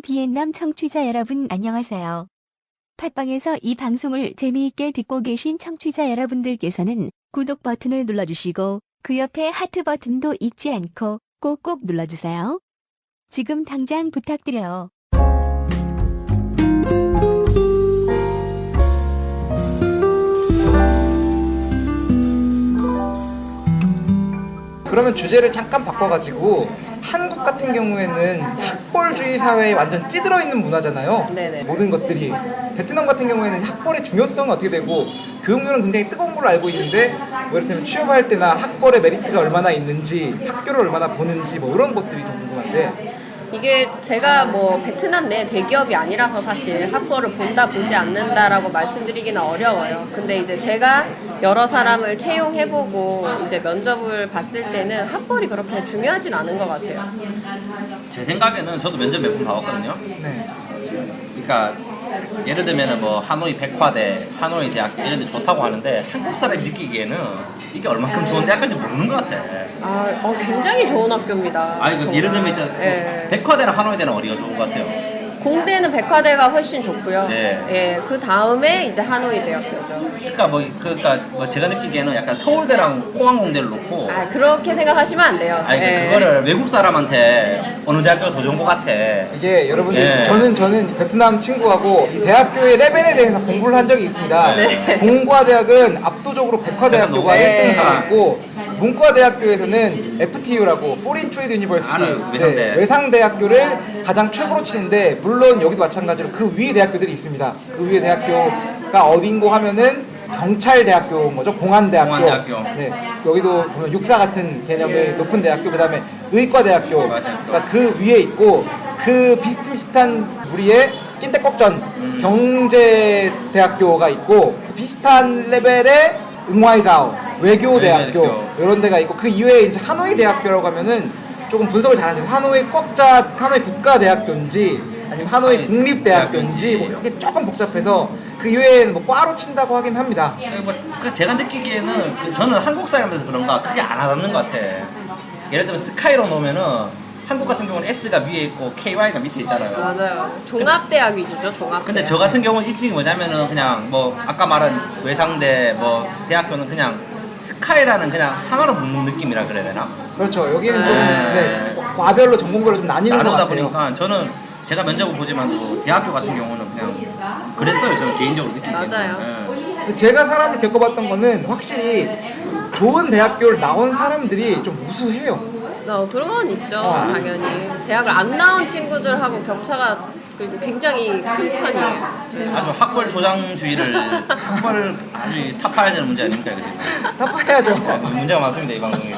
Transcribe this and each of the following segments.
비엔남 청취자 여러분 안녕하세요. 팟빵에서 이 방송을 재미있게 듣고 계신 청취자 여러분들께서는 구독 버튼을 눌러주시고 그 옆에 하트 버튼도 잊지 않고 꼭꼭 눌러주세요. 지금 당장 부탁드려요. 그러면 주제를 잠깐 바꿔가지고 한국 같은 경우에는 학벌주의 사회에 완전 찌들어 있는 문화잖아요. 네네. 모든 것들이. 베트남 같은 경우에는 학벌의 중요성은 어떻게 되고 교육률은 굉장히 뜨거운 걸로 알고 있는데 뭐 이를테면 취업할 때나 학벌의 메리트가 얼마나 있는지 학교를 얼마나 보는지 뭐 이런 것들이 좀 궁금한데. 이게 제가 뭐 베트남 내 대기업이 아니라서 사실 학벌을 본다 보지 않는다라고 말씀드리기는 어려워요. 근데 이제 제가 여러 사람을 채용해보고 이제 면접을 봤을 때는 학벌이 그렇게 중요하진 않은 것 같아요. 제 생각에는 저도 면접 몇 번 봐왔거든요. 네. 그러니까 예를 들면 뭐 하노이 백화대, 하노이 대학교 이런 데 좋다고 하는데 한국 사람이 느끼기에는 이게 얼만큼 좋은 대학교인지 모르는 것 같아. 굉장히 좋은 학교입니다. 아니 그 예를 들면 진짜 예. 백화대랑 하노이대는 어디가 좋은 것 같아요? 공대는 백화대가 훨씬 좋고요. 네. 예, 그 다음에 이제 하노이 대학교죠. 그러니까 뭐 제가 느끼기에는 약간 서울대랑 포항공대를 놓고 그렇게 생각하시면 안 돼요. 아니 예. 그거를 외국 사람한테 어느 대학교가 더 좋은 것 같아. 이게 여러분들 네. 저는 베트남 친구하고 이 대학교의 레벨에 대해서 공부를 한 적이 있습니다. 네. 공과대학은 압도적으로 백화대학교가 네. 1등을 하고 있고 문과대학교에서는 FTU라고 Foreign Trade University 알아요. 외상대. 외상대학교를 가장 최고로 치는데 물론 여기도 마찬가지로 그 위에 대학교들이 있습니다. 그 위에 대학교가 어딘고 하면은 경찰대학교 뭐죠? 공안대학교. 공안대학교. 네. 여기도 보면 육사 같은 개념의 높은 대학교, 그다음에 의과대학교. 그러니까 그 위에 있고 그 비슷비슷한 무리의 낀떼꺽전 경제대학교가 있고 비슷한 레벨의 응화이사오 외교대학교 이런 데가 있고 그 이외에 이제 하노이 대학교라고 하면은 조금 분석을 잘하세요. 하노이 하노이 국가대학교인지 아니면 하노이 국립대학교인지 뭐 이렇게 조금 복잡해서 그 이외에는 뭐 과로 친다고 하긴 합니다. 그 제가 느끼기에는 저는 한국 사람이라서 그런가 그게 안 와닿는 것 같아. 예를 들면 스카이로 놓으면은 한국 같은 경우는 S가 위에 있고 KY가 밑에 있잖아요. 맞아요. 종합대학 위주죠, 종합대학. 근데 저 같은 경우는 일찍이 뭐냐면은 그냥 뭐 아까 말한 외상대 뭐 대학교는 그냥 스카이라는 그냥 하나로 묶는 느낌이라 그래야 되나? 그렇죠. 여기는 좀 네. 과별로 전공별로 좀 나뉘는 것 나누다 같아요. 보니까 저는 제가 면접을 보지만 대학교 같은 경우는 그냥 그랬어요. 저는 개인적으로 느끼기에는. 맞아요. 예. 제가 사람을 겪어봤던 거는 확실히 좋은 대학교를 나온 사람들이 좀 우수해요. 그런 건 있죠, 당연히. 대학을 안 나온 친구들하고 격차가 굉장히 큰 편이에요. 아주 학벌 조장주의를 학벌 아주 타파해야 되는 문제 아닙니까 이거 지금? 답해야죠. 문제가 많습니다 이 방송에.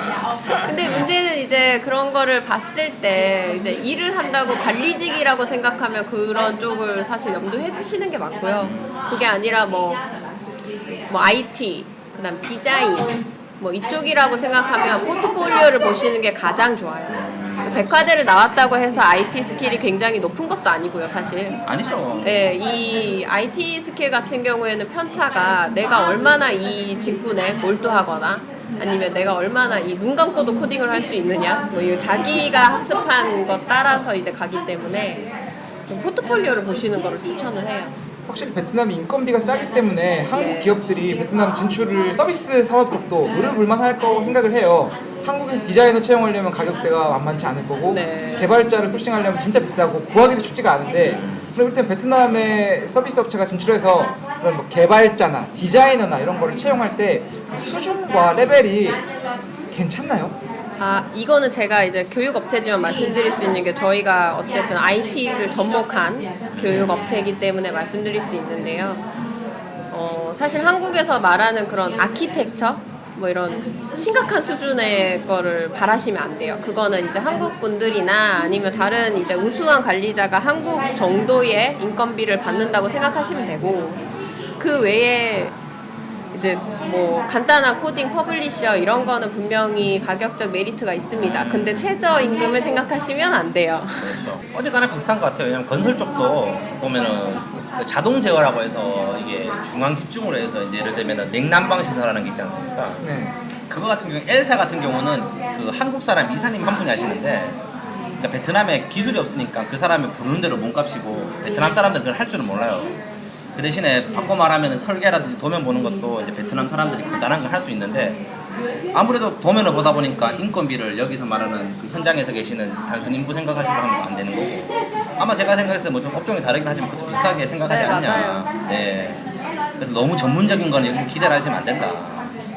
근데 문제는 이제 그런 거를 봤을 때 이제 일을 한다고 관리직이라고 생각하면 그런 쪽을 사실 염두해 주시는 게 맞고요. 그게 아니라 뭐 IT, 그다음 디자인 뭐 이쪽이라고 생각하면 포트폴리오를 보시는 게 가장 좋아요. 백화대를 나왔다고 해서 IT 스킬이 굉장히 높은 것도 아니고요, 사실. 아니죠. 네, 이 IT 스킬 같은 경우에는 편차가 내가 얼마나 이 직군에 몰두하거나 아니면 내가 얼마나 이 눈 감고도 코딩을 할 수 있느냐 뭐 이 자기가 학습한 것 따라서 이제 가기 때문에 좀 포트폴리오를 보시는 거를 추천을 해요. 확실히 베트남이 인건비가 싸기 때문에 한국 기업들이 베트남 진출을 서비스 사업 쪽도 노려볼만 할 거라고 생각을 해요. 한국에서 디자이너 채용하려면 가격대가 만만치 않을 거고 네. 개발자를 소싱하려면 진짜 비싸고 구하기도 쉽지가 않은데 그럼 일단 베트남의 서비스 업체가 진출해서 그런 뭐 개발자나 디자이너나 이런 거를 채용할 때 그 수준과 레벨이 괜찮나요? 이거는 제가 이제 교육업체지만 말씀드릴 수 있는 게 저희가 어쨌든 IT를 접목한 교육업체이기 때문에 말씀드릴 수 있는데요. 사실 한국에서 말하는 그런 아키텍처 뭐 이런 심각한 수준의 거를 바라시면 안 돼요. 그거는 이제 한국 분들이나 아니면 다른 이제 우수한 관리자가 한국 정도의 인건비를 받는다고 생각하시면 되고 그 외에 이제 뭐 간단한 코딩 퍼블리셔 이런 거는 분명히 가격적 메리트가 있습니다. 근데 최저임금을 생각하시면 안 돼요. 그렇죠. 어쨌거나 비슷한 것 같아요. 왜냐면 건설 쪽도 보면은 자동 제어라고 해서 이게 중앙 집중으로 해서 이제 예를 들면은 냉난방 시설하는 게 있지 않습니까? 네. 그거 같은 경우 엘사 같은 경우는 그 한국 사람 이사님 한 분이 하시는데 그러니까 베트남에 기술이 없으니까 그 사람이 부르는 대로 몸값이고 베트남 사람들은 그걸 할 줄은 몰라요. 그 대신에 바꿔 말하면 설계라든지 도면 보는 것도 이제 베트남 사람들이 간단한 걸 할 수 있는데 아무래도 도면을 보다 보니까 인건비를 여기서 말하는 그 현장에서 계시는 단순 인부 생각하시고 하면 안 되는 거고 아마 제가 생각했을 때 뭐 좀 업종이 다르긴 하지만 그것도 비슷하게 생각하지 네, 않냐. 맞아요. 네. 그래서 너무 전문적인 거는 여기 기대를 하시면 안 된다.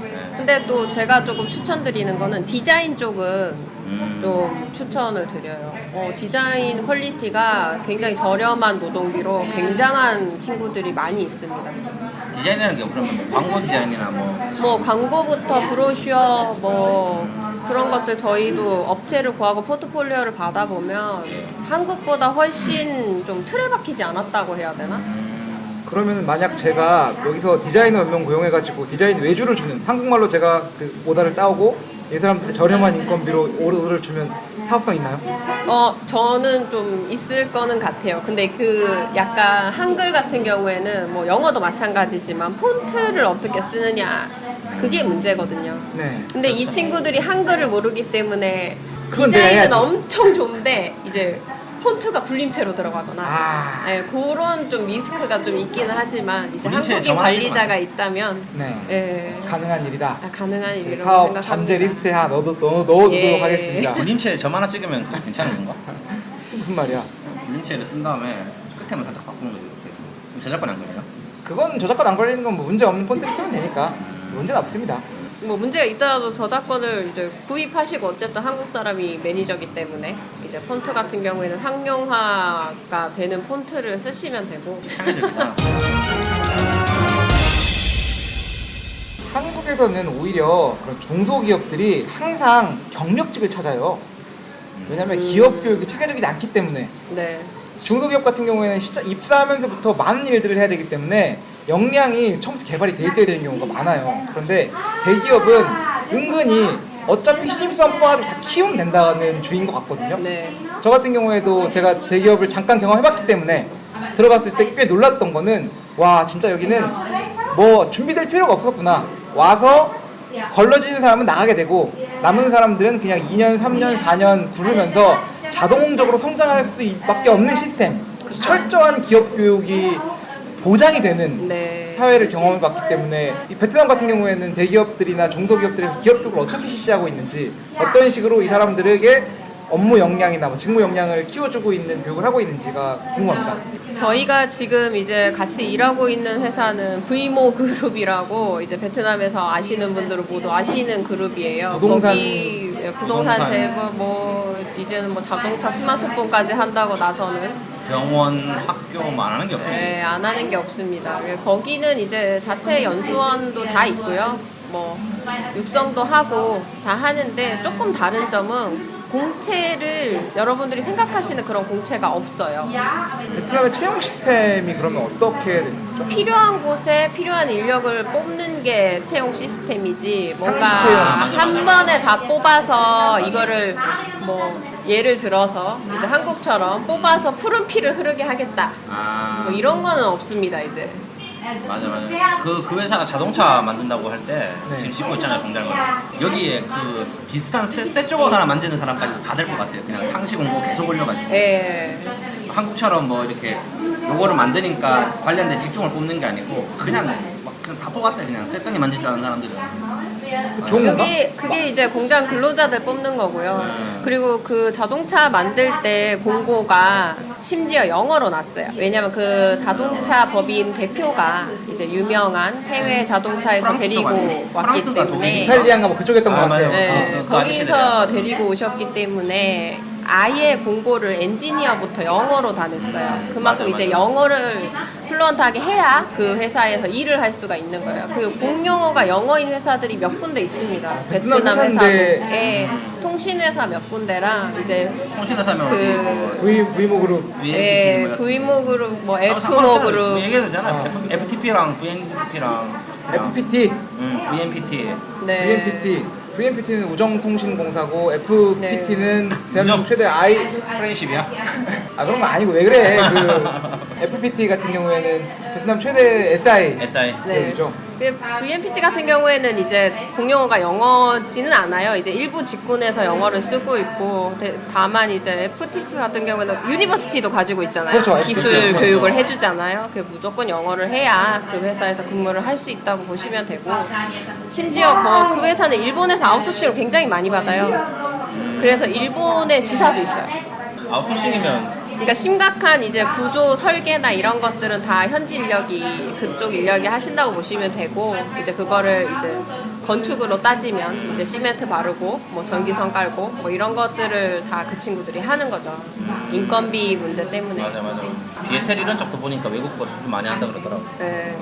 네. 근데 또 제가 조금 추천드리는 거는 디자인 쪽은 좀 추천을 드려요. 디자인 퀄리티가 굉장히 저렴한 노동비로 굉장한 친구들이 많이 있습니다. 디자인이라는 게 그러면 뭐 광고 디자인이나 뭐 광고부터 브로셔 뭐 그런 것들 저희도 업체를 구하고 포트폴리오를 받아보면 한국보다 훨씬 좀 틀에 박히지 않았다고 해야 되나? 그러면 만약 제가 여기서 디자이너 몇 명 고용해가지고 디자인 외주를 주는 한국말로 제가 그 오다를 따오고 이 사람들한테 저렴한 인건비로 오더를 주면 사업성 있나요? 저는 좀 있을 거는 같아요. 근데 그 약간 한글 같은 경우에는 뭐 영어도 마찬가지지만 폰트를 어떻게 쓰느냐 그게 문제거든요. 네. 근데 이 친구들이 한글을 모르기 때문에 그건 내가 디자인은 해야지. 엄청 좋은데 이제 폰트가 굴림체로 들어가거나 아. 네, 그런 좀 리스크가 좀 있기는 하지만 이제 굴림체에 한국인 저만하지 관리자가 있다면 네. 예, 가능한 일이다. 가능한 제 일이라고 사업 생각합니다. 잠재 리스트에 하나 넣어두도록 예. 하겠습니다. 굴림체 점 하나 찍으면 그거 괜찮은 건가? 무슨 말이야? 굴림체를 쓴 다음에 끝에만 살짝 바꾸는 거죠. 이렇게. 그럼 저작권 안 걸려요? 그건 저작권 안 걸리는 건 뭐 문제 없는 폰트를 쓰면 되니까 문제는 없습니다. 뭐 문제가 있더라도 저작권을 이제 구입하시고 어쨌든 한국 사람이 매니저기 때문에 이제 폰트 같은 경우에는 상용화가 되는 폰트를 쓰시면 되고 창의적이다. 한국에서는 오히려 그런 중소기업들이 항상 경력직을 찾아요. 왜냐하면 기업 교육이 체계적이지 않기 때문에 네. 중소기업 같은 경우에는 입사하면서부터 많은 일들을 해야 되기 때문에 역량이 처음부터 개발이 돼 있어야 되는 경우가 많아요. 그런데 대기업은 은근히 어차피 신입사원 뽑아가지고 다 키우면 된다는 주의인 것 같거든요. 네. 저 같은 경우에도 제가 대기업을 잠깐 경험해봤기 때문에 들어갔을 때 꽤 놀랐던 거는 와 진짜 여기는 뭐 준비될 필요가 없었구나. 와서 걸러지는 사람은 나가게 되고 남은 사람들은 그냥 2년, 3년, 4년 구르면서 자동적으로 성장할 수밖에 없는 시스템. 그래서 철저한 기업 교육이 보장이 되는 네. 사회를 경험해봤기 때문에 이 베트남 같은 경우에는 대기업들이나 중소기업들이 기업 교육을 어떻게 실시하고 있는지 어떤 식으로 이 사람들에게 업무 역량이나 뭐 직무 역량을 키워주고 있는 교육을 하고 있는지가 궁금합니다. 저희가 지금 이제 같이 일하고 있는 회사는 V모 그룹이라고 이제 베트남에서 아시는 분들은 모두 아시는 그룹이에요. 부동산- 거기 부동산 제거 뭐 이제는 뭐 자동차 스마트폰까지 한다고 나서는 병원, 학교 뭐 안 하는 게 없어요. 네, 안 하는 게 없습니다. 거기는 이제 자체 연수원도 다 있고요. 뭐 육성도 하고 다 하는데 조금 다른 점은 공채를 여러분들이 생각하시는 그런 공채가 없어요. 베트남의 채용 시스템이 그러면 어떻게 되죠? 필요한 곳에 필요한 인력을 뽑는 게 채용 시스템이지 뭔가 상시 채용. 한 번에 다 뽑아서 이거를 뭐 예를 들어서 이제 한국처럼 뽑아서 푸른 피를 흐르게 하겠다 아, 뭐 이런 거는 없습니다 이제. 맞아. 그 회사가 자동차 만든다고 할 때 네. 지금 짓고 있잖아요, 공장을. 여기에 그 비슷한 쇠 조각 하나 만드는 사람까지 다 될 것 같아요. 그냥 상시 공고 계속 올려가지고. 예. 한국처럼 뭐 이렇게 요거를 만드니까 관련된 직종을 뽑는 게 아니고 그냥 막 그냥 다 뽑았대. 그냥 쇠덩이 만질 줄 아는 사람들은. 좋은 건가? 그게 이제 공장 근로자들 뽑는 거고요. 그리고 그 자동차 만들 때 공고가 심지어 영어로 났어요. 왜냐면 그 자동차 법인 대표가 이제 유명한 해외 자동차에서 프랑스도 데리고 아니에요. 왔기 프랑스인가 독일, 때문에 이탈리아인가 뭐 그쪽이었던 것 아, 같아요. 맞아요. 네, 그 거기서 아저씨들이야. 데리고 오셨기 때문에 아예 공고를 엔지니어부터 영어로 다 냈어요. 그만큼 맞아. 이제 영어를 플루언트하게 해야 그 회사에서 일을 할 수가 있는 거예요. 그 공용어가 영어인 회사들이 몇 군데 있습니다. 베트남 베트남 회사인데. 회사도. 예, 통신회사 몇 군데랑 이제 통신회사면 그 V모 그룹 예, V모 그룹, 뭐 F모 그룹. 얘기해도 되잖아. FTP랑 VNPT랑 FPT, VNPT. 네. VNPT는 우정통신공사고 FPT는 대한민국 최대 프렌십이야? 아 그런 거 아니고 왜 그래? 그 FPT 같은 경우에는 베트남 최대 SI SI. 네. 기업이죠. VNPT 같은 경우에는 이제 공용어가 영어지는 않아요. 이제 일부 직군에서 영어를 쓰고 있고, 다만 이제 FTP 같은 경우에는 유니버시티도 가지고 있잖아요. 그렇죠. 기술 FTP. 교육을 해주잖아요. 그 무조건 영어를 해야 그 회사에서 근무를 할 수 있다고 보시면 되고, 심지어 그 회사는 일본에서 아웃소싱을 굉장히 많이 받아요. 그래서 일본에 지사도 있어요. 아웃소싱이면 그러니까 심각한 이제 구조 설계나 이런 것들은 다 현지 인력이 그쪽 인력이 하신다고 보시면 되고, 이제 그거를 이제 건축으로 따지면 이제 시멘트 바르고 뭐 전기선 깔고 뭐 이런 것들을 다 그 친구들이 하는 거죠. 인건비 문제 때문에. 맞아. 비에텔 이런 쪽도 보니까 외국어 수주 많이 한다 그러더라고. 네.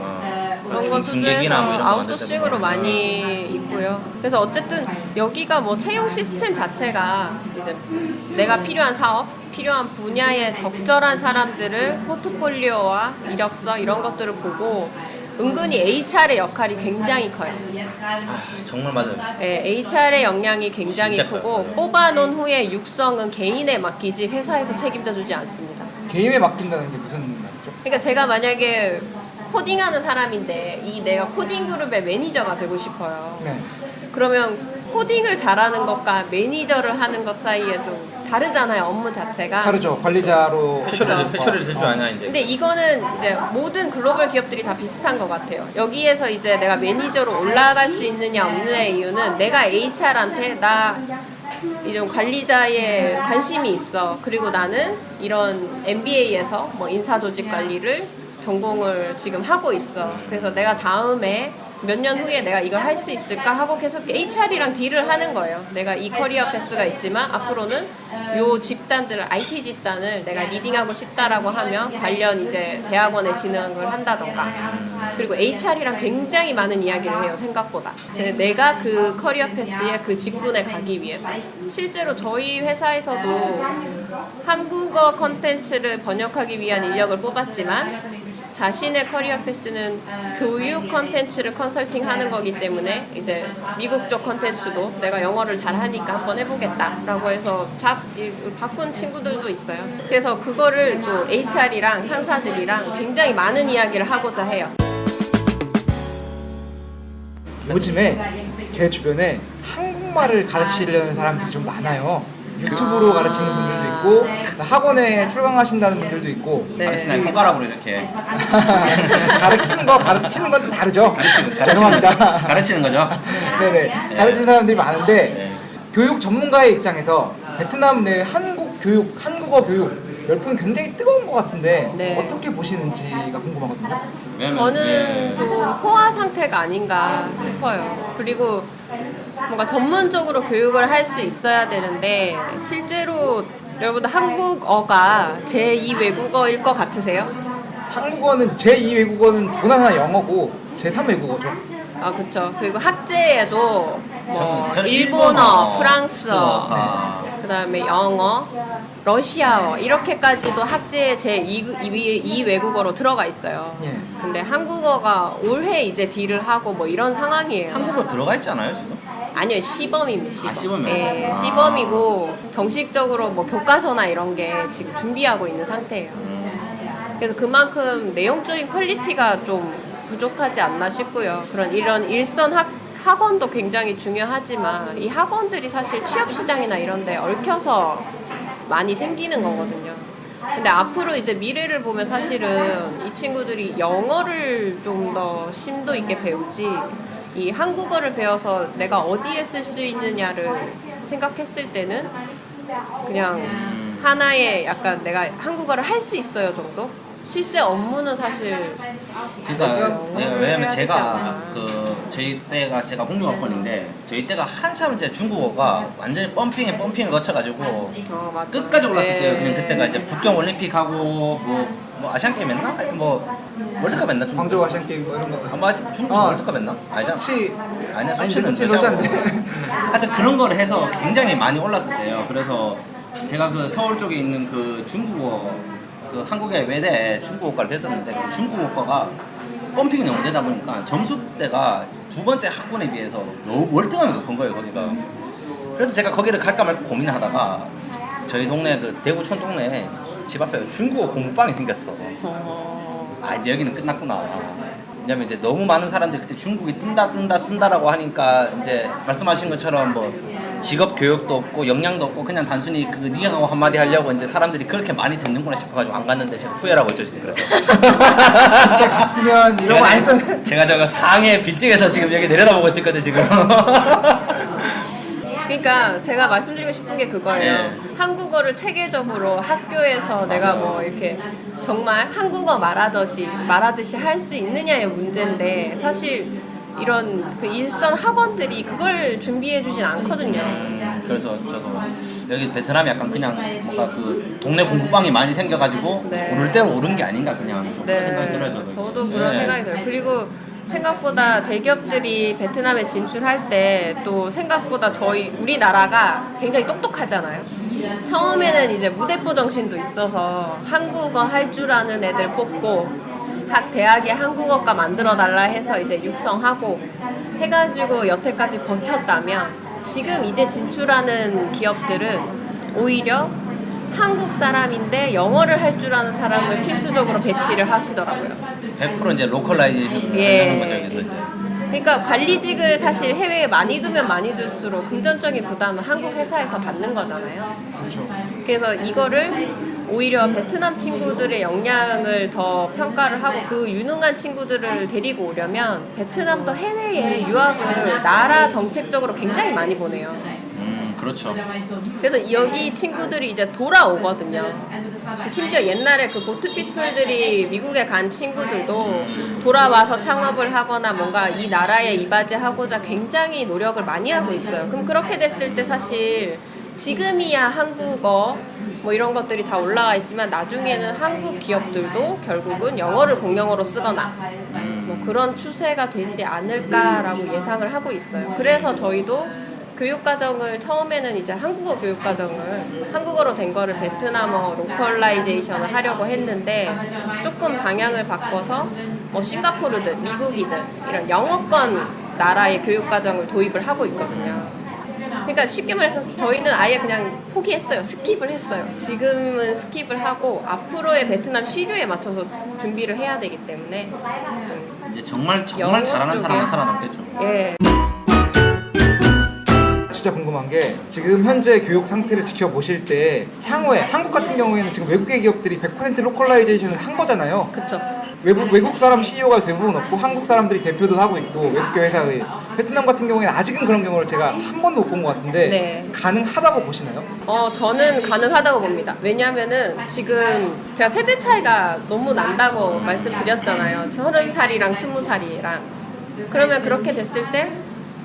그런 중- 거 중개비나 뭐 수주해서 이런 거 아웃소싱으로 만들 때도 많이 있고요. 그래서 어쨌든 여기가 뭐 채용 시스템 자체가 이제 내가 필요한 사업, 필요한 분야에 적절한 사람들을 포트폴리오와 이력서 이런 것들을 보고 은근히 HR의 역할이 굉장히 커요. 정말 맞아요. 네, HR의 역량이 굉장히 진짜 크고 커요. 뽑아놓은 후에 육성은 개인에 맡기지 회사에서 책임져주지 않습니다. 개인에 맡긴다는 게 무슨 말이죠? 그러니까 제가 만약에 코딩하는 사람인데 내가 코딩 그룹의 매니저가 되고 싶어요. 네. 그러면 코딩을 잘하는 것과 매니저를 하는 것 사이에 좀 다르잖아요, 업무 자체가. 다르죠. 관리자로 회초리를 될 줄 아냐 이제. 근데 이거는 이제 모든 글로벌 기업들이 다 비슷한 것 같아요. 여기에서 이제 내가 매니저로 올라갈 수 있느냐 없느냐의 이유는 내가 HR한테 나 이런 관리자의 관심이 있어. 그리고 나는 이런 MBA에서 뭐 인사조직 관리를 전공을 지금 하고 있어. 그래서 내가 다음에 몇 년 후에 내가 이걸 할 수 있을까 하고 계속 HR이랑 딜을 하는 거예요. 내가 이 커리어 패스가 있지만 앞으로는 요 집단들을 IT 집단을 내가 리딩하고 싶다라고 하면 관련 이제 대학원에 진학을 한다던가. 그리고 HR이랑 굉장히 많은 이야기를 해요, 생각보다. 내가 그 커리어 패스에 그 직군에 가기 위해서. 실제로 저희 회사에서도 한국어 컨텐츠를 번역하기 위한 인력을 뽑았지만 자신의 커리어 패스는 교육 컨텐츠를 컨설팅 하는 거기 때문에 이제 미국 쪽 컨텐츠도 내가 영어를 잘하니까 한번 해보겠다라고 해서 바꾼 친구들도 있어요. 그래서 그거를 또 HR이랑 상사들이랑 굉장히 많은 이야기를 하고자 해요. 요즘에 제 주변에 한국말을 가르치려는 사람들이 좀 많아요. 유튜브로 가르치는 분들도 있고 학원에 출강하신다는 분들도 있고. 네. 가르치는 손가락으로 이렇게 가르치는 거 가르치는 건 또 다르죠. 가르치는 죄송합니다. 가르치는 거죠. 네네. 가르치는 사람들이 많은데 네. 교육 전문가의 입장에서 베트남 내 한국어 교육 열풍이 굉장히 뜨거운 것 같은데 네. 어떻게 보시는지가 궁금하거든요. 저는 좀 포화 상태가 아닌가 싶어요. 그리고 뭔가 전문적으로 교육을 할 수 있어야 되는데 실제로 여러분들 한국어가 제2 외국어일 것 같으세요? 한국어는 제2 외국어는 누구나 영어고 제3 외국어죠. 아, 그쵸. 그리고 학제에도 뭐 저는 일본어, 프랑스어, 수어, 그다음에 영어, 러시아어 이렇게까지도 학제에 제2 외국어로 들어가 있어요. 예. 근데 한국어가 올해 이제 딜을 하고 뭐 이런 상황이에요. 한국어 들어가 있잖아요 지금. 아니요, 시범입니다. 시범. 아, 시범이요? 네, 시범이고 정식적으로 뭐 교과서나 이런 게 지금 준비하고 있는 상태예요. 그래서 그만큼 내용적인 퀄리티가 좀 부족하지 않나 싶고요. 이런 일선 학원도 굉장히 중요하지만 이 학원들이 사실 취업 시장이나 이런 데 얽혀서 많이 생기는 거거든요. 근데 앞으로 이제 미래를 보면 사실은 이 친구들이 영어를 좀 더 심도 있게 배우지 이 한국어를 배워서 내가 어디에 쓸 수 있느냐를 생각했을 때는 그냥 하나의 약간 내가 한국어를 할 수 있어요 정도? 실제 업무는 사실 그러니까 왜냐면 해야 제가 되지 저희 때가 제가 공유학번인데 저희 때가 한참 이제 중국어가 완전히 펌핑을 거쳐가지고 맞아. 끝까지 올랐을 때요. 그냥 네. 그때가 이제 북경 올림픽 하고 뭐 아시안 게임 했나? 하여튼 뭐 월드컵 했나? 중국? 광저우 아시안 게임 뭐 이런 거. 아마 중국 월드컵 했나? 아니죠? 소치 아니야, 아니, 소치는 소치 러시아인데. 하여튼 그런 거를 해서 굉장히 많이 올랐을 때요. 그래서 제가 그 서울 쪽에 있는 그 중국어 그 한국의 외대 중국어과를 됐었는데 그 중국어과가 펌핑이 너무 되다 보니까 점수대가 두 번째 학군에 비해서 너무 월등하게 높은 거예요 거기가. 그래서 제가 거기를 갈까 말까 고민을 하다가 저희 동네 그 대구촌 동네 집 앞에 중국어 공부방이 생겼어. 아 이제 여기는 끝났구나. 왜냐면 이제 너무 많은 사람들이 그때 중국이 뜬다라고 하니까 이제 말씀하신 것처럼 뭐 직업 교육도 없고 역량도 없고 그냥 단순히 그 니하고 한마디 하려고 이제 사람들이 그렇게 많이 듣는구나 싶어가지고 안 갔는데 제가 후회라고 했죠 지금. 그래서 그때 갔으면 이런 거 안 썼. 제가 저거 상해 빌딩에서 지금 여기 내려다보고 있었거든 지금. 그러니까 제가 말씀드리고 싶은 게 그거예요. 네. 한국어를 체계적으로 학교에서 내가 뭐 이렇게 정말 한국어 말하듯이 할 수 있느냐의 문제인데 사실 이런 그 일선 학원들이 그걸 준비해주진 않거든요. 그래서 저도 여기 베트남이 약간 그냥 뭔가 그 동네 공부방이 많이 생겨가지고 네. 오를 대로 오른 게 아닌가 그냥 좀 그런 생각이 들어요. 저도 그런 생각이 들어요. 그리고 생각보다 대기업들이 베트남에 진출할 때 또 생각보다 우리나라가 굉장히 똑똑하잖아요. 처음에는 이제 무대포 정신도 있어서 한국어 할 줄 아는 애들 뽑고 대학에 한국어과 만들어 달라 해서 이제 육성하고 해가지고 여태까지 버텼다면 지금 이제 진출하는 기업들은 오히려 한국 사람인데 영어를 할 줄 아는 사람을 필수적으로 배치를 하시더라고요. 100% 이제 로컬라이즈를 예. 하는 거죠. 그래서 이제. 그러니까 관리직을 사실 해외에 많이 두면 많이 둘수록 금전적인 부담은 한국 회사에서 받는 거잖아요. 그렇죠. 그래서 이거를 오히려 베트남 친구들의 역량을 더 평가를 하고 그 유능한 친구들을 데리고 오려면 베트남도 해외에 유학을 나라 정책적으로 굉장히 많이 보내요. 그렇죠. 그래서 여기 친구들이 이제 돌아오거든요. 심지어 옛날에 그 보트피플들이 미국에 간 친구들도 돌아와서 창업을 하거나 뭔가 이 나라에 이바지하고자 굉장히 노력을 많이 하고 있어요. 그럼 그렇게 됐을 때 사실 지금이야 한국어 뭐 이런 것들이 다 올라와 있지만 나중에는 한국 기업들도 결국은 영어를 공용어로 쓰거나 뭐 그런 추세가 되지 않을까라고 예상을 하고 있어요. 그래서 저희도 교육과정을 처음에는 이제 한국어 교육과정을 한국어로 된 거를 베트남어 로컬라이제이션을 하려고 했는데 조금 방향을 바꿔서 뭐 싱가포르든 미국이든 이런 영어권 나라의 교육과정을 도입을 하고 있거든요. 그러니까 쉽게 말해서 저희는 아예 그냥 포기했어요. 스킵을 했어요. 지금은 스킵을 하고 앞으로의 베트남 시류에 맞춰서 준비를 해야 되기 때문에 이제 정말 영어 잘하는 쪽에. 사람은 살아남겠죠. 예. 진짜 궁금한 게 지금 현재 교육 상태를 지켜보실 때 향후에 한국 같은 경우에는 지금 외국의 기업들이 100% 로컬라이제이션을 한 거잖아요. 그쵸. 외국 사람 CEO가 대부분 없고 한국 사람들이 대표도 하고 있고 외국계 회사의 베트남 같은 경우에는 아직은 그런 경우를 제가 한 번도 못 본 것 같은데 네. 가능하다고 보시나요? 저는 가능하다고 봅니다. 왜냐하면은 지금 제가 세대 차이가 너무 난다고 말씀드렸잖아요. 30살이랑 20살이랑. 그러면 그렇게 됐을 때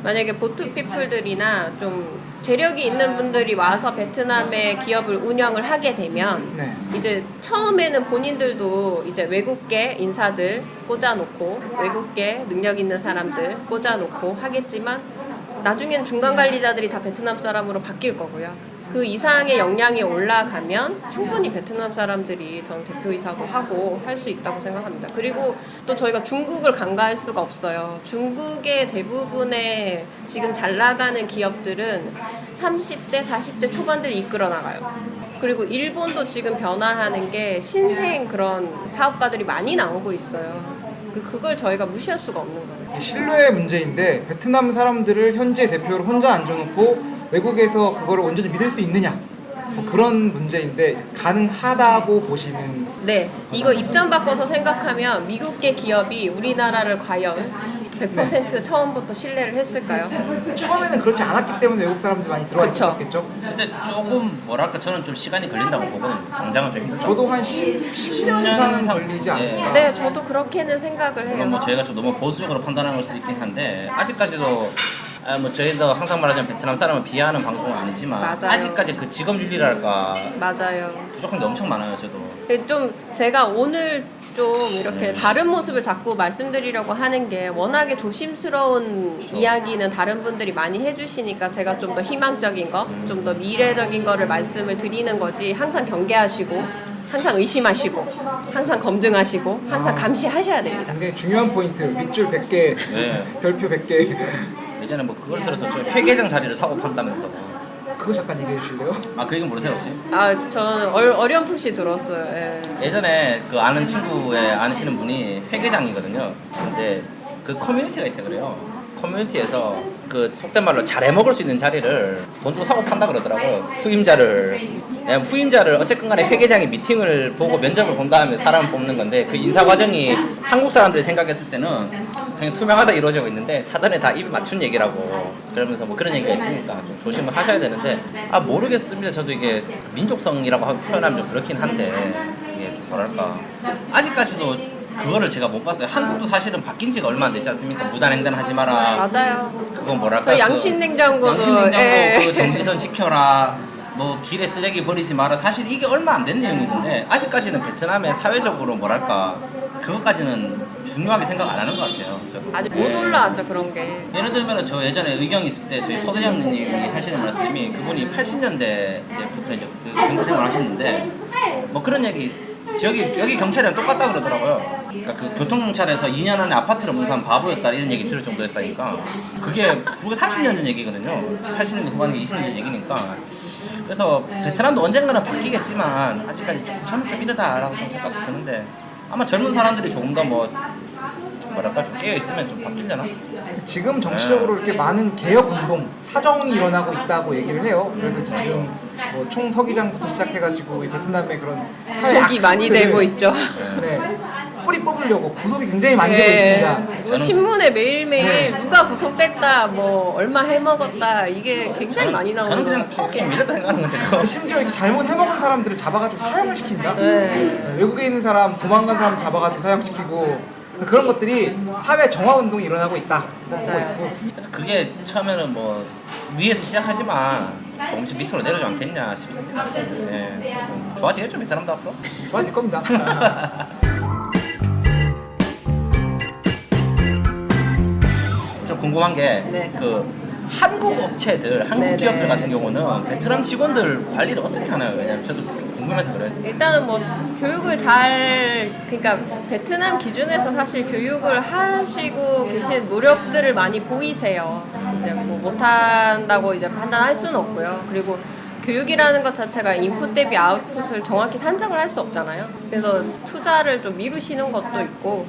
만약에 보트피플들이나 좀 재력이 있는 분들이 와서 베트남의 기업을 운영을 하게 되면 네. 이제 처음에는 본인들도 이제 외국계 인사들 꽂아놓고 외국계 능력 있는 사람들 꽂아놓고 하겠지만 나중엔 중간 관리자들이 다 베트남 사람으로 바뀔 거고요. 그 이상의 역량이 올라가면 충분히 베트남 사람들이 저는 대표이사도 하고 할 수 있다고 생각합니다. 그리고 또 저희가 중국을 간과할 수가 없어요. 중국의 대부분의 지금 잘 나가는 기업들은 30대, 40대 초반들이 이끌어 나가요. 그리고 일본도 지금 변화하는 게 신생 그런 사업가들이 많이 나오고 있어요. 그걸 저희가 무시할 수가 없는 거예요. 이게 신뢰의 문제인데 베트남 사람들을 현재 대표로 혼자 앉혀놓고 외국에서 그거를 온전히 믿을 수 있느냐 뭐 그런 문제인데 가능하다고 보시는. 네, 이거 입장 바꿔서 생각하면 미국계 기업이 우리나라를 과연 100% 처음부터 신뢰를 했을까요? 처음에는 그렇지 않았기 때문에 외국 사람들이 많이 들어와 그쵸. 있었겠죠. 근데 조금 뭐랄까 저는 좀 시간이 걸린다고 보거든요. 당장은 좀 힘들죠. 저도 한 10년 이상은 걸리지 않을까. 네, 저도 그렇게는 생각을 물론 해요. 뭐 저희가 좀 너무 보수적으로 판단하는 걸 수도 있긴 한데 아직까지도 뭐 저희도 항상 말하자면 베트남 사람을 비하하는 방송은 아니지만 맞아요. 아직까지 그 직업 윤리랄까 맞아요. 부족한 게 엄청 많아요. 저도. 좀 제가 오늘 좀 이렇게 다른 모습을 자꾸 말씀드리려고 하는 게 워낙에 조심스러운 이야기는 다른 분들이 많이 해주시니까 제가 좀 더 희망적인 거, 좀 더 미래적인 거를 말씀을 드리는 거지 항상 경계하시고 항상 의심하시고 항상 검증하시고 항상 감시하셔야 됩니다. 굉장히 중요한 포인트. 밑줄 100개, 네. 별표 100개. 예전에 뭐 그걸 들어서 저 회계장 자리를 사고 판다면서 그거 잠깐 얘기해 주실래요? 아, 그 얘기 모르세요 혹시? 아, 저는 어렴풋이 들었어요. 예. 예전에 그 아는 친구의 아시는 분이 회계장이거든요. 근데 그 커뮤니티가 있다 그래요. 커뮤니티에서 그 속된 말로 잘해 먹을 수 있는 자리를 돈 주고 사고 판다 그러더라고요. 후임자를 어쨌든 간에 회계장이 미팅을 보고 면접을 본 다음에 사람을 뽑는 건데, 그 인사 과정이 한국 사람들이 생각했을 때는 그냥 투명하다 이루어지고 있는데 사전에 다 입에 맞춘 얘기라고, 그러면서 뭐 그런 얘기가 있으니까 좀 조심을 하셔야 되는데, 아 모르겠습니다. 저도 이게 민족성이라고 표현하면 좀 그렇긴 한데, 이게 좀 뭐랄까 아직까지도 그거를 제가 못 봤어요. 한국도 사실은 바뀐 지가 얼마 안 됐지 않습니까? 무단횡단 하지 마라. 맞아요. 그건 뭐랄까. 저 양신냉장고도 양신냉장고 예. 그 정지선 지켜라. 뭐 길에 쓰레기 버리지 마라. 사실 이게 얼마 안 된 내용인데 아직까지는 베트남의 사회적으로 뭐랄까 그것까지는 중요하게 생각 안 하는 것 같아요. 저도. 아직 못 예. 올라왔죠 그런 게. 예를 들면 저 예전에 의경 있을 때 저희 소대장님이 하시는 말씀이, 그분이 80년대부터 이제 그 경찰생활 하셨는데 뭐 그런 얘기, 여기 경찰이랑 똑같다 그러더라고요. 그러니까 그 교통경찰에서 2년 안에 아파트를 문 사람 바보였다 이런 얘기 들을 정도였다니까. 그게 불과 30년 전 얘기거든요. 80년대 후반에 20년 전 얘기니까. 그래서 베트남도 언젠가는 바뀌겠지만 아직까지 좀 이르다라고 좀 생각도 드는데, 아마 젊은 사람들이 조금 더 뭐랄까 좀 깨어 있으면 좀 바뀌려나? 지금 정치적으로 이렇게 많은 개혁 운동, 사정이 일어나고 있다고 얘기를 해요. 그래서 지금 뭐 총서기장부터 시작해가지고 이 베트남의 그런 사회 구속이 많이 악습들, 되고 있죠. 네, 뿌리 뽑으려고 구속이 굉장히 많이 되고 예. 있습니다. 뭐 신문에 매일매일 네. 누가 구속됐다, 뭐 얼마 해먹었다, 이게 굉장히 많이 나오는 저는 것 그냥 같아요. 파워게임 이렇게 생각하는 건데 그거. 근데 심지어 이렇게 잘못 해먹은 사람들을 잡아가지고 사형을 시킨다. 네. 네, 외국에 있는 사람, 도망간 사람 잡아가지고 사형시키고, 그런 것들이 사회 정화 운동이 일어나고 있다. 보고 맞아요. 있고. 그래서 그게 처음에는 뭐 위에서 시작하지만 조금씩 밑으로 내려오지 않겠냐 싶습니다. 예. 좀 좋아지겠죠 베트남도 앞으로? 좋아질 겁니다. 좀 궁금한 게 네. 그 한국 업체들, 한국 네네. 기업들 같은 경우는 베트남 직원들 관리를 어떻게 하나요? 왜냐면 저도 좀 궁금해서 그래요. 일단은 뭐 교육을 그러니까 베트남 기준에서 사실 교육을 하시고 계신 노력들을 많이 보이세요. 이제 뭐 못한다고 이제 판단할 수는 없고요. 그리고 교육이라는 것 자체가 인풋 대비 아웃풋을 정확히 산정을 할 수 없잖아요. 그래서 투자를 좀 미루시는 것도 있고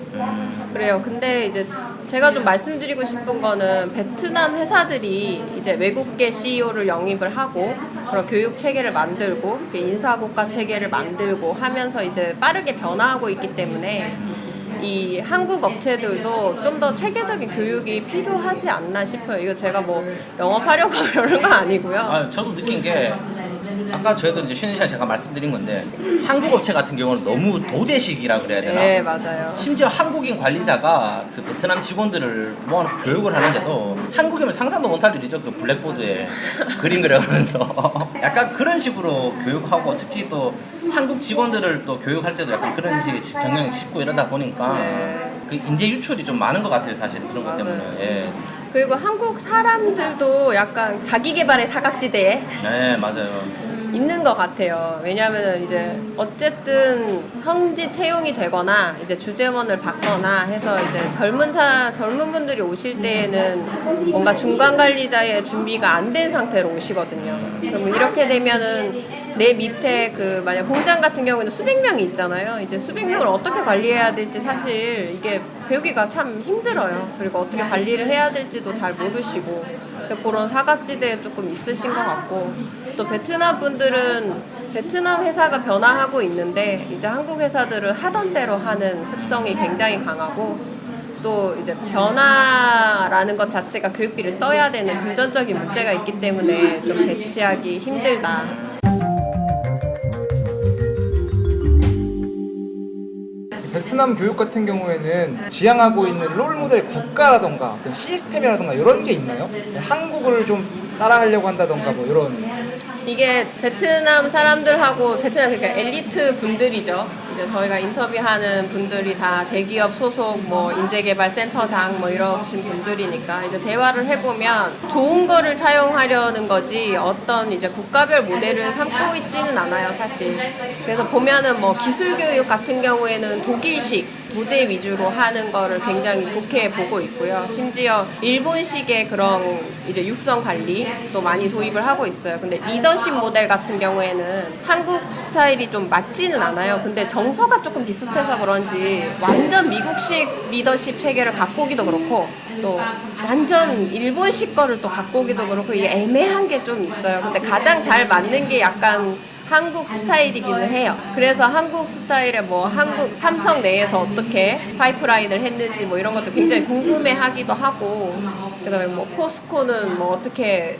그래요. 근데 이제 제가 좀 말씀드리고 싶은 거는 베트남 회사들이 이제 외국계 CEO를 영입을 하고 그런 교육 체계를 만들고 인사고과 체계를 만들고 하면서 이제 빠르게 변화하고 있기 때문에 이 한국 업체들도 좀 더 체계적인 교육이 필요하지 않나 싶어요. 이거 제가 뭐 영업하려고 그러는 건 아니고요. 아, 저도 느낀 게 아까 저희도 이제 쉬는 시간에 제가 말씀드린 건데, 한국 업체 같은 경우는 너무 도제식이라 그래야 되나? 네, 맞아요. 심지어 한국인 관리자가 그 베트남 직원들을 모아놓고 교육을 하는데도 한국이면 상상도 못할 일이죠. 그 블랙보드에 그림 그려가면서 약간 그런 식으로 교육하고, 특히 또 한국 직원들을 또 교육할 때도 약간 그런 식의 경향이 짙고 이러다 보니까 네. 그 인재 유출이 좀 많은 것 같아요, 사실 그런 것 때문에. 맞아요. 예. 그리고 한국 사람들도 약간 자기 개발의 사각지대에 네, 맞아요. 있는 것 같아요. 왜냐하면 이제 어쨌든 현지 채용이 되거나 이제 주재원을 받거나 해서 이제 젊은 분들이 오실 때에는 뭔가 중간 관리자의 준비가 안 된 상태로 오시거든요. 그러면 이렇게 되면은 내 밑에 그 만약 공장 같은 경우에는 수백 명이 있잖아요. 이제 수백 명을 어떻게 관리해야 될지 사실 이게 배우기가 참 힘들어요. 그리고 어떻게 관리를 해야 될지도 잘 모르시고 그런 사각지대에 조금 있으신 것 같고, 또 베트남 분들은 베트남 회사가 변화하고 있는데 이제 한국 회사들은 하던 대로 하는 습성이 굉장히 강하고, 또 이제 변화라는 것 자체가 교육비를 써야 되는 금전적인 문제가 있기 때문에 좀 배치하기 힘들다. 베트남 교육 같은 경우에는 지향하고 있는 롤모델 국가라던가 어떤 시스템이라던가 이런 게 있나요? 한국을 좀 따라하려고 한다던가 뭐 이런. 이게 베트남 사람들하고 베트남 그러니까 엘리트 분들이죠. 이제 저희가 인터뷰하는 분들이 다 대기업 소속 뭐 인재개발센터장 뭐 이러신 분들이니까 이제 대화를 해보면 좋은 거를 차용하려는 거지 어떤 이제 국가별 모델을 삼고 있지는 않아요, 사실. 그래서 보면은 뭐 기술교육 같은 경우에는 독일식 도제 위주로 하는 거를 굉장히 좋게 보고 있고요. 심지어 일본식의 그런 이제 육성 관리도 많이 도입을 하고 있어요. 근데 리더십 모델 같은 경우에는 한국 스타일이 좀 맞지는 않아요. 근데 정서가 조금 비슷해서 그런지 완전 미국식 리더십 체계를 갖고 오기도 그렇고 또 완전 일본식 거를 또 갖고 오기도 그렇고 이게 애매한 게 좀 있어요. 근데 가장 잘 맞는 게 약간 한국 스타일이기는 해요. 그래서 한국 스타일의 뭐 한국 삼성 내에서 어떻게 파이프라인을 했는지 뭐 이런 것도 굉장히 궁금해하기도 하고, 그다음에 뭐 포스코는 뭐 어떻게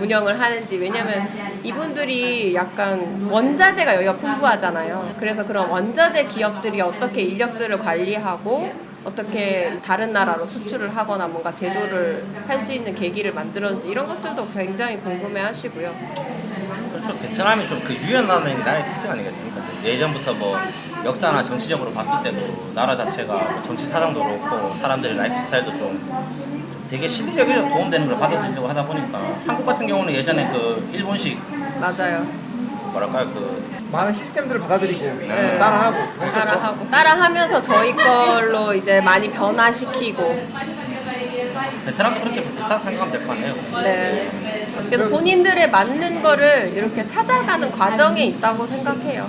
운영을 하는지, 왜냐면 이분들이 약간 원자재가 여기가 풍부하잖아요. 그래서 그런 원자재 기업들이 어떻게 인력들을 관리하고 어떻게 다른 나라로 수출을 하거나 뭔가 제조를 할 수 있는 계기를 만들었는지 이런 것들도 굉장히 궁금해 하시고요. 그렇죠. 베트남이 좀 그 유연하는 나라의 특징 아니겠습니까? 예전부터 뭐 역사나 정치적으로 봤을 때도 나라 자체가 뭐 정치 사상도 그렇고 사람들의 라이프 스타일도 좀 되게 실리적이죠. 도움되는 걸 받아들이려고 하다 보니까 한국 같은 경우는 예전에 그 일본식 맞아요. 뭐랄까요 그 많은 시스템들을 받아들이고 네. 따라하고 했었죠. 따라하면서 저희 걸로 이제 많이 변화시키고. 베트남도 그렇게 비슷하게 생각하면 될 거 아니에요. 네. 그래서 본인들의 맞는 거를 이렇게 찾아가는 과정에 있다고 생각해요.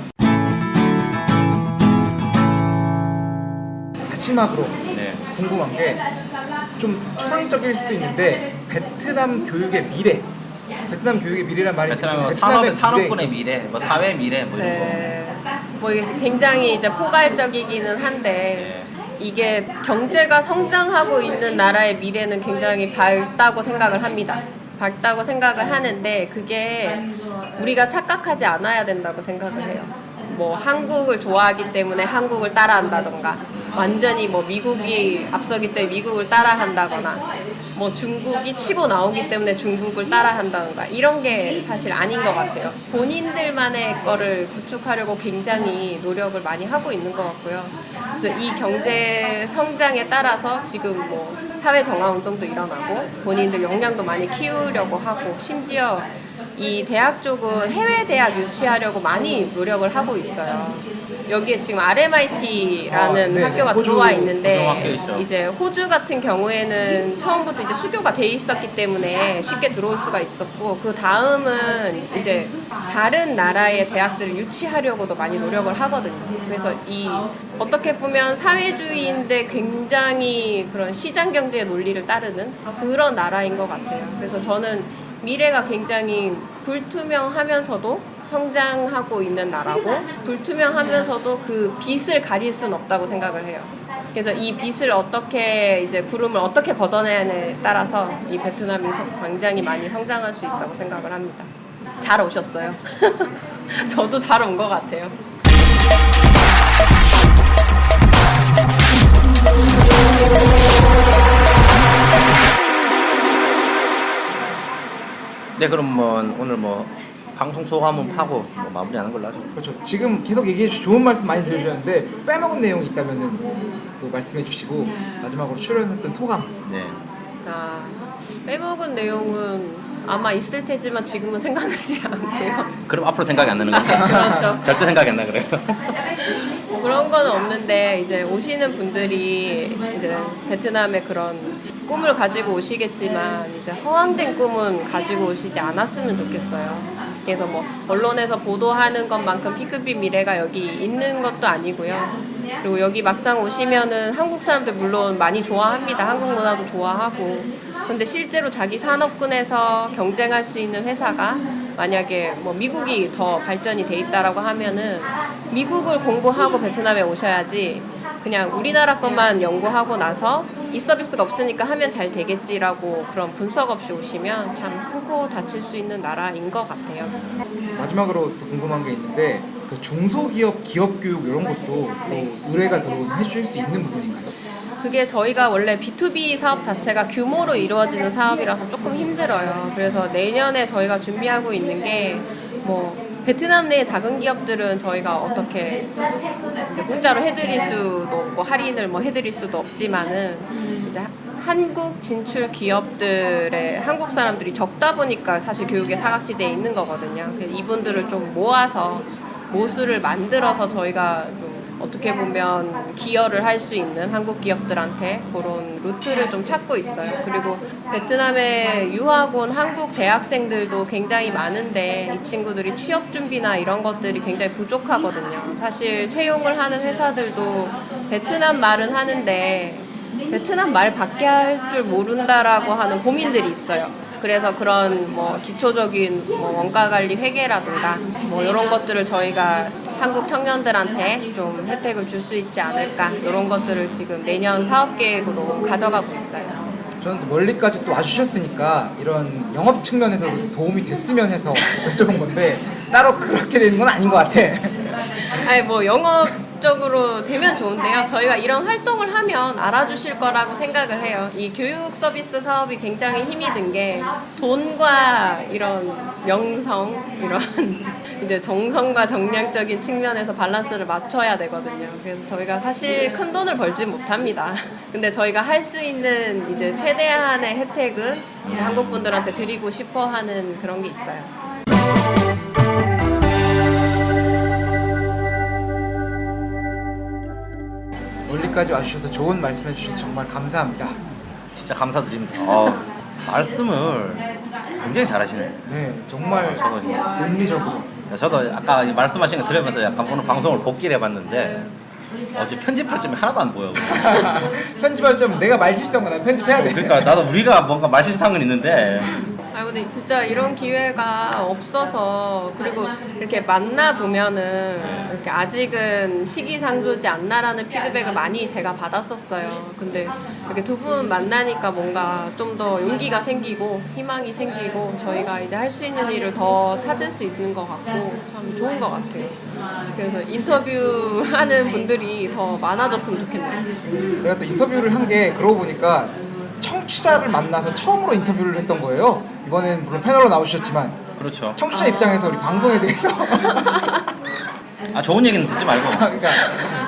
마지막으로 네. 궁금한 게 좀 추상적일 수도 있는데 베트남 교육의 미래. 베트남 교육의 미래란 말이 베트남은 뭐 베트남의 산업군의 미래, 뭐 사회 미래 뭐 이런 거. 네. 뭐 이게 굉장히 이제 포괄적이기는 한데 이게 경제가 성장하고 있는 나라의 미래는 굉장히 밝다고 생각을 합니다. 밝다고 생각을 하는데 그게 우리가 착각하지 않아야 된다고 생각을 해요. 뭐 한국을 좋아하기 때문에 한국을 따라한다던가 완전히 뭐 미국이 앞서기 때문에 미국을 따라한다거나 뭐 중국이 치고 나오기 때문에 중국을 따라한다던가 이런 게 사실 아닌 것 같아요. 본인들만의 거를 구축하려고 굉장히 노력을 많이 하고 있는 것 같고요. 그래서 이 경제 성장에 따라서 지금 뭐 사회 정화 운동도 일어나고 본인들 역량도 많이 키우려고 하고, 심지어 이 대학 쪽은 해외 대학 유치하려고 많이 노력을 하고 있어요. 여기에 지금 RMIT라는 네, 학교가 호주 들어와 있는데 고등학교 있죠. 이제 호주 같은 경우에는 처음부터 이제 수교가 돼 있었기 때문에 쉽게 들어올 수가 있었고, 그 다음은 이제 다른 나라의 대학들을 유치하려고도 많이 노력을 하거든요. 그래서 이 어떻게 보면 사회주의인데 굉장히 그런 시장 경제의 논리를 따르는 그런 나라인 것 같아요. 그래서 저는 미래가 굉장히 불투명하면서도 성장하고 있는 나라고, 불투명하면서도 그 빛을 가릴 수는 없다고 생각을 해요. 그래서 이 빛을 어떻게 이제 구름을 어떻게 걷어내냐에 따라서 이 베트남이 굉장히 많이 성장할 수 있다고 생각을 합니다. 잘 오셨어요. 저도 잘 온 것 같아요. 네, 그럼 뭐 오늘 뭐 방송 소감은 하고 뭐 마무리하는 걸로 하죠. 그렇죠. 지금 계속 얘기해 주신 좋은 말씀 많이 들려주셨는데 빼먹은 내용이 있다면은 또 말씀해 주시고 마지막으로 출연했던 소감. 네. 아, 빼먹은 내용은 아마 있을 테지만 지금은 생각나지 않고요. 그럼 앞으로 생각이 안 나는 건가요? 그렇죠. 절대 생각이 안 나 그래요. 뭐 그런 건 없는데 이제 오시는 분들이 이제 베트남의 그런 꿈을 가지고 오시겠지만 이제 허황된 꿈은 가지고 오시지 않았으면 좋겠어요. 그래서 뭐 언론에서 보도하는 것만큼 P급빛 미래가 여기 있는 것도 아니고요. 그리고 여기 막상 오시면은 한국 사람들 물론 많이 좋아합니다. 한국 문화도 좋아하고. 근데 실제로 자기 산업군에서 경쟁할 수 있는 회사가 만약에 뭐 미국이 더 발전이 돼 있다라고 하면은 미국을 공부하고 베트남에 오셔야지 그냥 우리나라 것만 연구하고 나서 이 서비스가 없으니까 하면 잘 되겠지라고 그런 분석 없이 오시면 참 큰 코 다칠 수 있는 나라인 것 같아요. 마지막으로 또 궁금한 게 있는데 그 중소기업 기업 교육 이런 것도 네. 또 의뢰가 들어오면 해줄 수 있는 부분인가요? 그게 저희가 원래 B2B 사업 자체가 규모로 이루어지는 사업이라서 조금 힘들어요. 그래서 내년에 저희가 준비하고 있는 게 뭐 베트남 내 작은 기업들은 저희가 어떻게 이제 공짜로 해드릴 수도 없고 할인을 뭐 해드릴 수도 없지만은 이제 한국 진출 기업들의 한국 사람들이 적다 보니까 사실 교육의 사각지대에 있는 거거든요. 그래서 이분들을 좀 모아서 모수를 만들어서 저희가 좀 어떻게 보면 기여를 할 수 있는 한국 기업들한테 그런 루트를 좀 찾고 있어요. 그리고 베트남에 유학 온 한국 대학생들도 굉장히 많은데 이 친구들이 취업 준비나 이런 것들이 굉장히 부족하거든요. 사실 채용을 하는 회사들도 베트남 말은 하는데 베트남 말밖에 할 줄 모른다라고 하는 고민들이 있어요. 그래서 그런 뭐 기초적인 뭐 원가 관리 회계라든가 뭐 이런 것들을 저희가 한국 청년들한테 좀 혜택을 줄 수 있지 않을까 이런 것들을 지금 내년 사업 계획으로 가져가고 있어요. 저는 또 멀리까지 또 와주셨으니까 이런 영업 측면에서 도움이 됐으면 해서 여쭤본 건데 따로 그렇게 되는 건 아닌 것 같아. 아니 뭐 영업적으로 되면 좋은데요. 저희가 이런 활동을 하면 알아주실 거라고 생각을 해요. 이 교육 서비스 사업이 굉장히 힘이 든 게 돈과 이런 명성 이런 이제 정성과 정량적인 측면에서 밸런스를 맞춰야 되거든요. 그래서 저희가 사실 큰 돈을 벌지 못합니다. 근데 저희가 할 수 있는 이제 최대한의 혜택은 이제 한국 분들한테 드리고 싶어 하는 그런 게 있어요. 멀리까지 와주셔서 좋은 말씀해 주셔서 정말 감사합니다. 진짜 감사드립니다. 말씀을 굉장히 잘하시네요. 네, 정말 저도 논리적으로. 저도 아까 말씀하신 거 들으면서 약간 오늘 방송을 복기를 해봤는데 어제 편집할 점이 하나도 안 보여. 편집할 점 내가 말 실수한 거 나 편집해야 돼. 그러니까 나도 우리가 뭔가 말실수한 건 있는데 아 근데 진짜 이런 기회가 없어서 그리고 이렇게 만나 보면은 이렇게 아직은 시기상조지 않나라는 피드백을 많이 제가 받았었어요. 근데 이렇게 두 분 만나니까 뭔가 좀 더 용기가 생기고 희망이 생기고 저희가 이제 할 수 있는 일을 더 찾을 수 있는 것 같고 참 좋은 것 같아요. 그래서 인터뷰하는 분들이 더 많아졌으면 좋겠네요. 제가 또 인터뷰를 한 게 그러고 보니까 청취자를 만나서 처음으로 인터뷰를 했던 거예요. 이번엔 물론 패널로 나오셨지만 그렇죠. 청취자 입장에서 우리 방송에 대해서 아 좋은 얘기는 듣지 말고 그러니까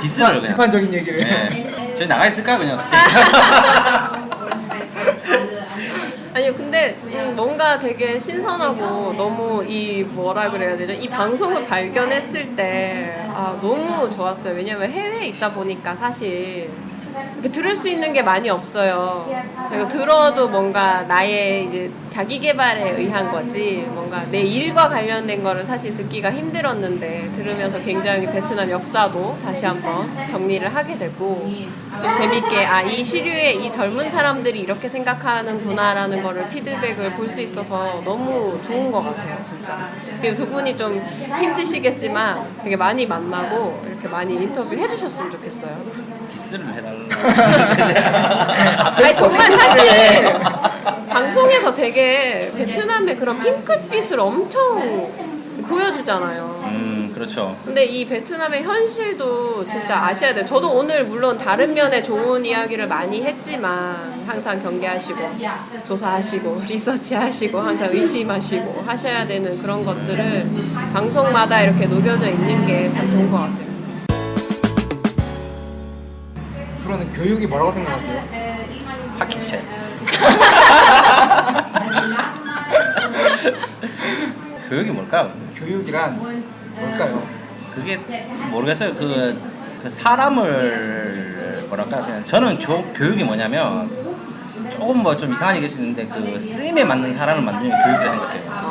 디스를 그냥. 비판적인 얘기를 네. 저희 나가 있을까요 그냥? 아니요, 근데 뭔가 되게 신선하고 너무 이 뭐라 그래야 되죠? 이 방송을 발견했을 때 너무 좋았어요. 왜냐면 해외에 있다 보니까 사실 이렇게 들을 수 있는 게 많이 없어요. 그리고 들어도 뭔가 나의 이제 자기 개발에 의한 거지 뭔가 내 일과 관련된 거를 사실 듣기가 힘들었는데 들으면서 굉장히 베트남 역사도 다시 한번 정리를 하게 되고 좀 재밌게 이 시류의 이 젊은 사람들이 이렇게 생각하는구나라는 거를 피드백을 볼 수 있어서 너무 좋은 것 같아요, 진짜. 그리고 두 분이 좀 힘드시겠지만 되게 많이 만나고 이렇게 많이 인터뷰 해주셨으면 좋겠어요. 디스를 해달라. 아니 정말 사실 방송에서 되게 베트남의 그런 핑크빛을 엄청 보여주잖아요. 그렇죠. 근데 이 베트남의 현실도 진짜 아셔야 돼요. 저도 오늘 물론 다른 면에 좋은 이야기를 많이 했지만 항상 경계하시고 조사하시고 리서치하시고 항상 의심하시고 하셔야 되는 그런 것들을 방송마다 이렇게 녹여져 있는 게 참 좋은 것 같아요. 그러는 교육이 뭐라고 생각하세요? 하키체. 교육이 뭘까요? 교육이란 뭘까요? 그게 모르겠어요. 그 사람을 뭐랄까 그냥 저는 교육이 뭐냐면 조금 뭐 좀 이상한 얘기일 수 있는데 그 쓰임에 맞는 사람을 만드는 게 교육이라 생각해요.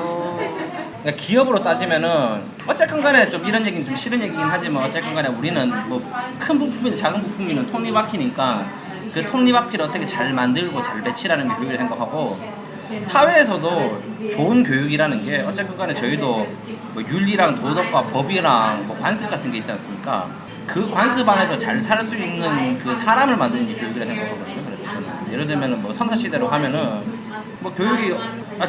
그러니까 기업으로 따지면은 어쨌건 간에 좀 이런 얘기는 좀 싫은 얘기긴 하지만 어쨌건 간에 우리는 뭐 큰 부품이든 작은 부품이든 톱니바퀴니까 그 톱니바퀴를 어떻게 잘 만들고 잘 배치라는 게 교육이라 생각하고 사회에서도 좋은 교육이라는 게 어쨌건 간에 저희도 뭐 윤리랑 도덕과 법이랑 뭐 관습 같은 게 있지 않습니까? 그 관습 안에서 잘 살 수 있는 그 사람을 만드는 게 교육이라 생각하거든요. 그래서 저는 예를 들면은 뭐 선사시대로 가면은 뭐 교육이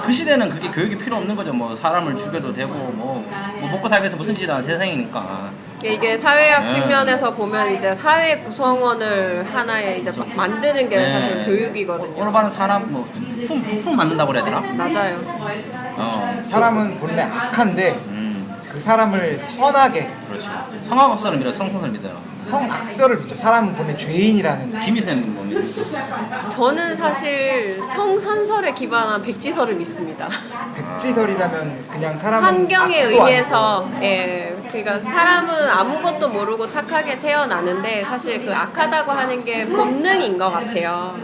그 시대는 그게 교육이 필요 없는 거죠. 뭐 사람을 죽여도 되고 뭐 먹고 살기 위해서 무슨 짓을 하는 세상이니까. 이게 사회학 측면에서 보면 이제 사회 구성원을 하나의 이제 만드는 게 사실 교육이거든요. 올바른 사람 뭐 부품 만든다고 그래야 되나? 맞아요. 사람은 본래 악한데 그 사람을 선하게 그렇죠. 성악학설을 믿어 성선을 믿어요. 성악설을 믿죠. 사람은 본래 죄인이라는 김희선님 뭐 믿어요? 저는 사실 성선설에 기반한 백지설을 믿습니다. 백지설이라면 그냥 사람은 환경에 악도 의해서 아니고 예, 그러니까 사람은 아무것도 모르고 착하게 태어나는데 사실 그 악하다고 하는 게 본능인 것 같아요.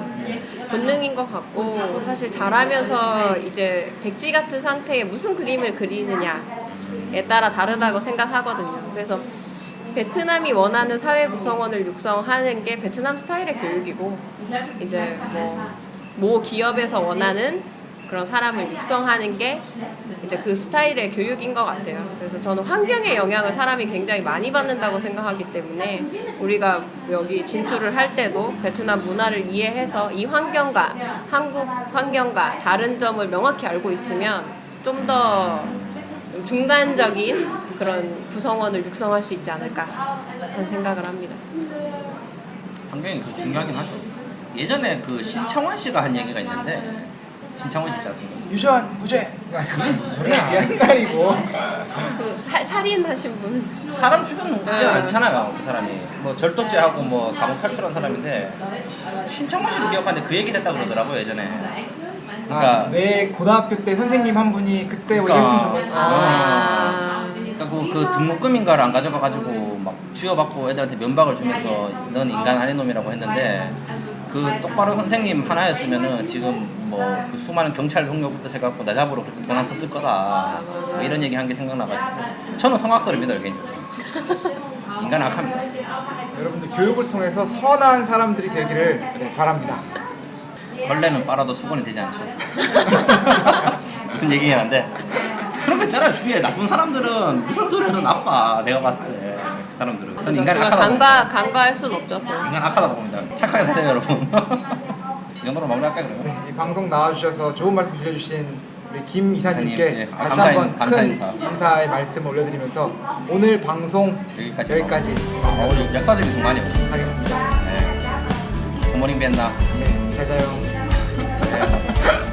본능인 것 같고 사실 자라면서 이제 백지 같은 상태에 무슨 그림을 그리느냐에 따라 다르다고 생각하거든요. 그래서 베트남이 원하는 사회 구성원을 육성하는 게 베트남 스타일의 교육이고 이제 모 기업에서 원하는 그런 사람을 육성하는 게 이제 그 스타일의 교육인 것 같아요. 그래서 저는 환경의 영향을 사람이 굉장히 많이 받는다고 생각하기 때문에 우리가 여기 진출을 할 때도 베트남 문화를 이해해서 이 환경과 한국 환경과 다른 점을 명확히 알고 있으면 좀 더 중간적인 그런 구성원을 육성할 수 있지 않을까 하는 생각을 합니다. 환경이 그 중요하긴 하죠. 예전에 그 신창원 씨가 한 얘기가 있는데 신창원 씨 있지 않습니까? 유전 무죄. 그게 무슨 소리야? 옛날이고. 그 살인하신 분. 사람 죽여놓지 않잖아요. 그 사람이 뭐 절도죄하고 뭐 감옥 탈출한 사람인데 신창원 씨를 기억하는데 그 얘기를 했다 그러더라고요 예전에. 그러니까 내 고등학교 때 선생님 한 분이 그때 뭐 이랬으면 좋겠다. 그러니까 그 등록금인가를 안 가져가가지고 막 쥐어받고 애들한테 면박을 주면서 넌 인간 아닌 놈이라고 했는데 그 똑바로 선생님 하나였으면은 지금 뭐 그 수많은 경찰 동료부터 해갖고 나 잡으러 그렇게 돈 안 썼을 거다 뭐 이런 얘기 한 게 생각나가지고 저는 성악설을 믿어요 개인적으로. 인간은 악합니다. 여러분들 교육을 통해서 선한 사람들이 되기를 바랍니다. 벌레는 빨아도 수건이 되지 않죠. 무슨 얘기긴 한데 그런 거 있잖아요. 주위에 나쁜 사람들은 무슨 소리 해도 나빠. 내가 봤을 때 그 사람들은 저는 인간이 악하다 간과할 순 없죠. 또. 인간 악하다고 봅니다. 착하게 사세요 여러분. 이 정도로 마무리할까요 그러면? 이 방송 나와주셔서 좋은 말씀 들려주신 우리 김 이사님께 네, 다시 한번 감사 큰 인사. 인사의 말씀을 올려드리면서 오늘 방송 여기까지 오늘 역사적인 순간이요. 하겠습니다. 네. 굿모닝 벤나. 네, 잘 자요.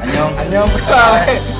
안녕. 안녕. 바이바이.